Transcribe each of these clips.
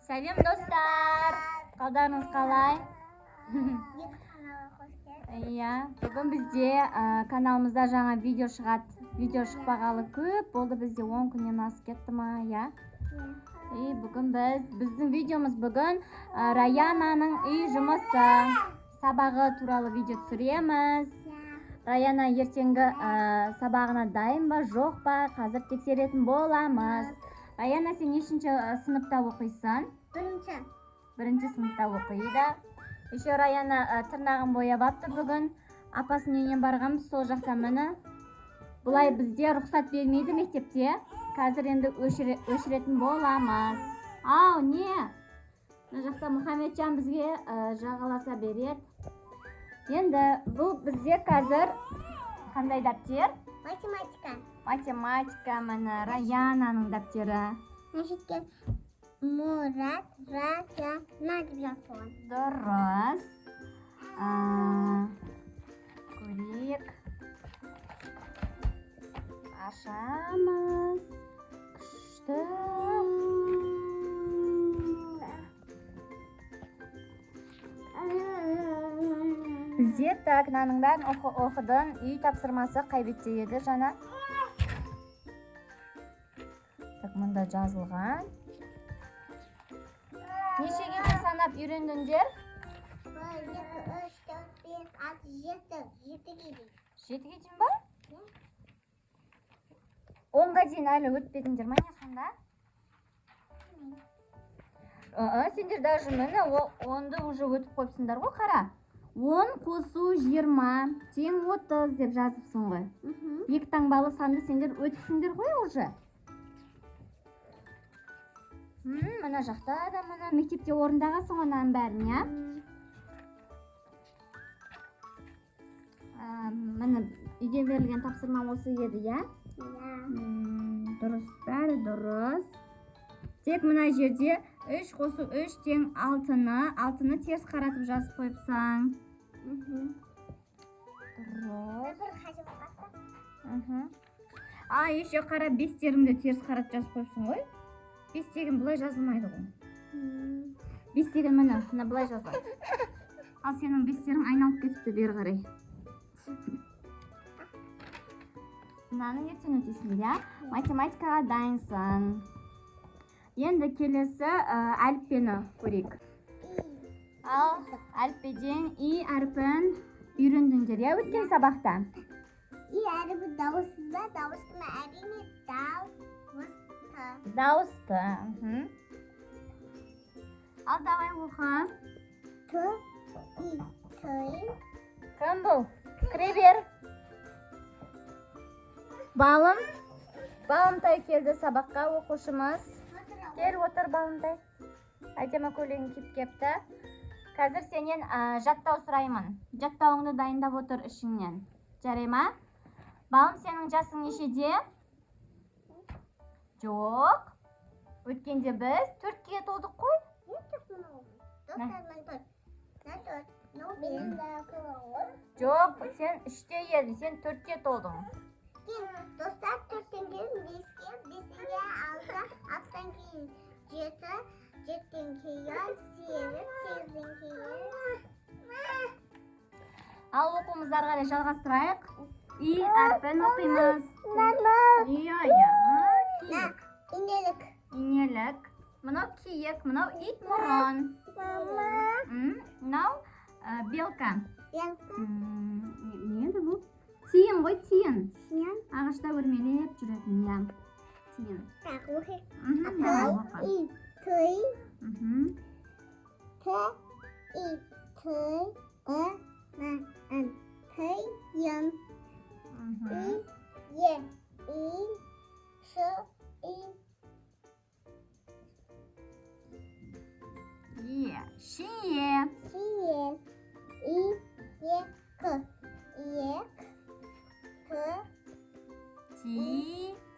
Сәлем достар. Қалдарыңыз қалай? Иә, бүгін бізде каналымызда жаңа видео шығады. Видео шықпағалы көп болды, бізде 10 күннен асып кетті ма, иә? И бүгін біздің видеомыз бүгін Раянаның үй жұмысы сабағы туралы видео түсіреміз. Раяна ертеңгі сабағына дайын ба, жоқ па, қазір тексеретін боламыз. Раяна, сен нешінші сыныпта оқисың? Бірінші сыныпта оқиды. Еще Раяна тырнағын бояп апты бүгін. Апасының үйінен барғанбыз, сол жақта міне. Бұлай бізде рұқсат бермейді мектепте. Қазір енді өшіретін боламыз. Ау, не? Мына жақта Мұхамеджан бізге жағаласа береді. Енді бұл бізде қазір қандай даптер? Математика, міне Раянаның даптері. Мурат, Раяна деп жазылған. Дұрыс. Көрейік. Ашамыз. Күшті. Бізде так, мынаның бәрін оқыдың. Үй тапсырмасы қай бетте еді жаңа? Так, мұнда жазылған. Нешеге санап үйрендіңдер? 1, 2, 3, 4, 5, 6, 7. 7-ге дейін. 7-ге дейін ба? 10-ға дейін әлі өтпедіңдер ма не сонда? Сендер даже мені 10-ды уже өтіп қойыпсыңдар ғой, қара. 10 қосу 20 тең 30 деп жазыпсың ғой. Екі таңбалы санды сендер өтіпсіңдер ғой уже. Мына жақта да мына мектепте орындағасың онаның бәрін, я? Міне үйде берілген тапсырма осы еді, я? Дұрыс, бәрі дұрыс. Тек мына жерде 3 қосу 3 тең 6-ны теріс қаратып жазып қойыпсаң. Дұрыс. Еше қара 5-теріңді теріс қаратып жазып қойыпсың ғой. 5-теген бұлай жазылмайды ғой. 5-теген міне бұлай жазылады. Ал сенің 5-терің айналып кетіпті бері қарай. Мынаны ертең өтесің, я? Математикаға дайынсың. Енді келесі әліппені көрейік. Ал әліппеден И әрпін үйрендіңдер, я, өткен сабақта? И әріпі дауыссыз ба? Дауысты ма? Әрине дауысты. Дауысты. Ал давай оқы. Кім бұл? Кіре бер. Балымтай келді сабаққа, оқушымыз. Кел, отыр Балымтай. Әдемі көйлегін киіп кепті. Қазір сенен жаттау сұраймын. Жаттауыңды дайындап отыр ішіңнен. Жарай ма? Балым, сенің жасың нешеде? Жоқ. Өткенде біз 4-ке толдық қой. Жоқ, сен 3-те еді, сен 4-ке толдың. Достар 4-тен кейін 5-ке, 5-ге 6, 6-тан кейін 7, 7-тен кейін 8, 8-ден кейін. Ал оқуымыздарға қарай жалғастырайық. И әрпін оқимыз. Киік. Инелік. Мынау киік, мынау ит мұрын. Мынау белка. Не еді бұл? Тиын ғой, тиын. Ағашта өрмелеп жүретін, я. Тиын. Так, оқиық. Шие.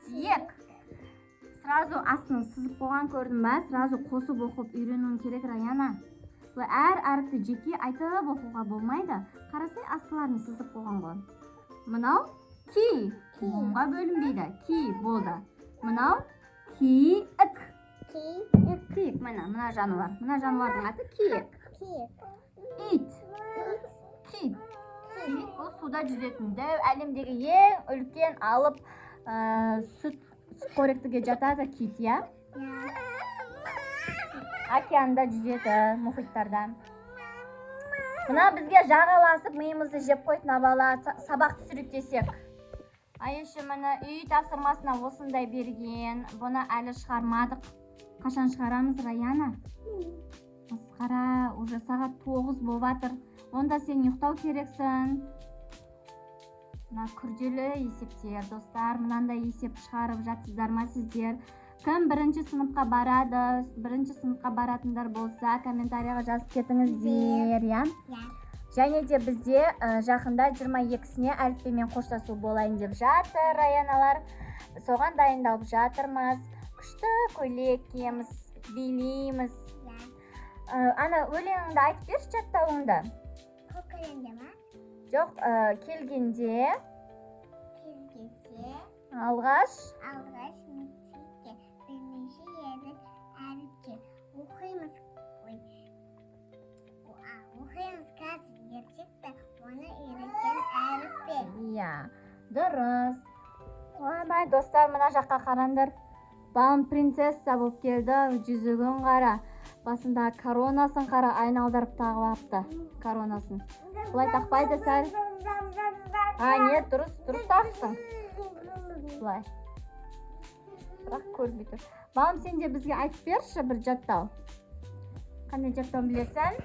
Тиек. Сразу астын сызып қойған көрдің ба? Сразу қосып оқып үйренуің керек, Раяна. Әр әріпті жеке айтып оқуға болмайды. Қарасай, астыларын сызып қойған ғой. Мынау ки. Онға бөлінбейді. Ки болды. Мынау киік. Киік, мына жануар. Мына жануардың аты киік. Ит. Кит. Кит бұл суда жүзетін дәу әлемдегі ең үлкен алып сүт қоректіге жатады кит, я? Океанда жүзеді, мұхиттарда. Мына бізге жағаласып, миымызды жеп қойтын абала сабақты сүректесек. Айшы мені үй тапсырмасына осындай берген. Бұны әлі шығармадық. Қашан шығарамыз, Раяна? Масқара, уже сағат 9 болып жатыр. Онда сен ұйықтау керексің. Мына күрделі есептер, достар, мынандай есеп шығарып жатсыздар ма сіздер? Кім бірінші сыныпқа барады? Бірінші сыныпқа баратындар болса, комментарияға жазып кетіңіздер, я? Және де бізде жақында 22-сіне әліппемен қоштасу болайын деп жатыр, Раяналар. Соған дайындалып жатырмыз. Күшті көйлек киеміз, билейміз. Ана, өлеңіңді айтып берші жаттауыңды. Жоқ, келгенде алғаш мектепте бірнеше ерлік әріпке оқимыз. Оқимыз қазір ертекті оны үйреткен әріппе. Иә, дұрыс. Ойбай, достар, мына жаққа қараңдар. Балым принцесса болып келді, жүзігін қара. Басында коронасын қара, айналдырып тағып апты. Коронасын. Бұлай тақпайды сәл. Не, дұрыс тақсың. Бұлай. Бірақ көрмей тұр. Балым, сен де бізге айтып берші бір жаттау. Қандай жаттау білесің?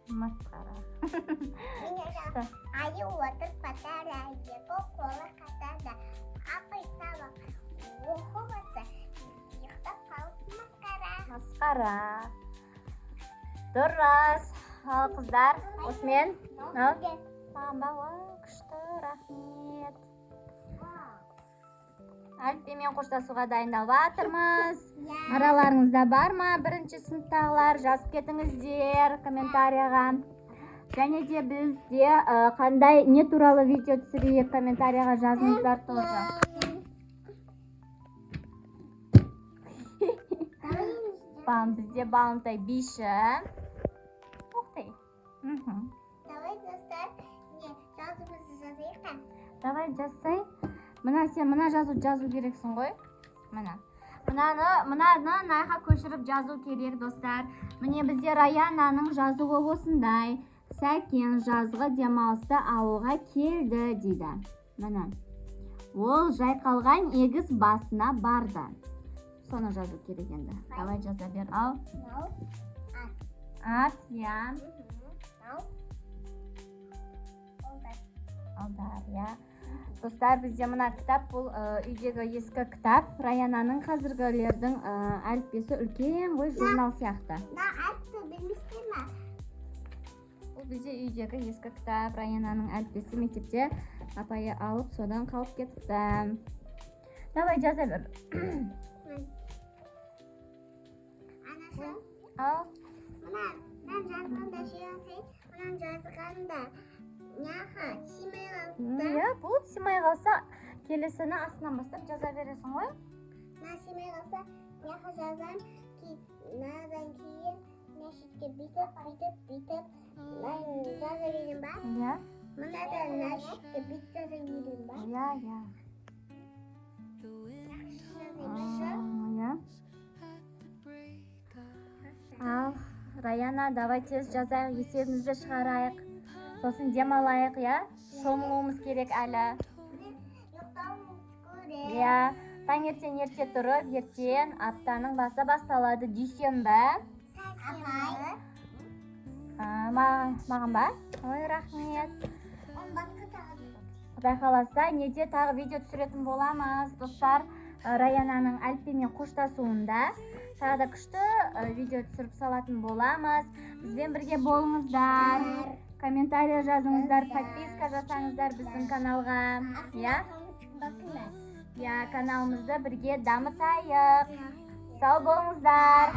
Масқара. Айы отыр патара, екі қолы қатады. Апай сабақ оқып отыр, ұйықтап қалып масқара. Масқара. Дұрыс. Ал қыздар, осымен. Мама, күшті, рахмет. Әліппемен қоштасуға дайындалып жатырмыз. Араларыңызда бар ма бірінші сыныптағылар? Жазып кетіңіздер комментарияға. Және де бізде қандай не туралы видео түсірейік комментарияға жазыңыздар тоже. Бізде балымтай биші. Оқтай. Давай, достар, жазуымызды жазайық та. Давай жазсай. Мына жазу керексің ғой. Мынаны найға көшіріп жазу керек, достар. Міне бізде Раянаның жазуы осындай. Сәкен жазғы демалыста ауылға келді дейді. Мына. Ол жайқалған егіз басына барды. Соны жазу керек енді. Давай жаза бер. Ал. Ат, я. Алдар, я. Достар, бізде мына кітап, бұл үйдегі ескі кітап. Раянаның қазіргілердің әліппесі үлкен ғой, журнал сияқты. Атты білместер ма? Бұл бізде үйдегі ескі кітап. Раянаның әліппесі мектепте апайы алып, содан қалып кетіпті. Давай жаза бер. Анашы? Ал. Мен жазғанда шеғасай, мұнан жазғанда няға симай қалды. Иә, бұл симай қалса, келесіні астынан бастап жаза бересің ғой? Симай қалса, няға жазам, надан кейін нәшітке бүйтіп, жаза берем ба? Иә. Мұнадан нәшітке бүйтіп жаза берем ба? Иә. Иә. Ал, Раяна, давай тез жазайық, есебімізді шығарайық. Сосын демалайық, я? Шомылуымыз керек әлі. Я, таңертең ерте тұрып, ертең аптаның басы басталады, дүйсенбі. Маған ба? Ой, рахмет. Құдай қаласа, неде тағы видео түсіретін боламыз. Достар, Раянаның әліппемен қоштасуында тағы да күшті видео түсіріп салатын боламыз. Бізбен бірге болыңыздар. Комментария жазыңыздар, подписка жасаңыздар біздің каналға. Каналымызды бірге дамытайық. Сау болыңыздар.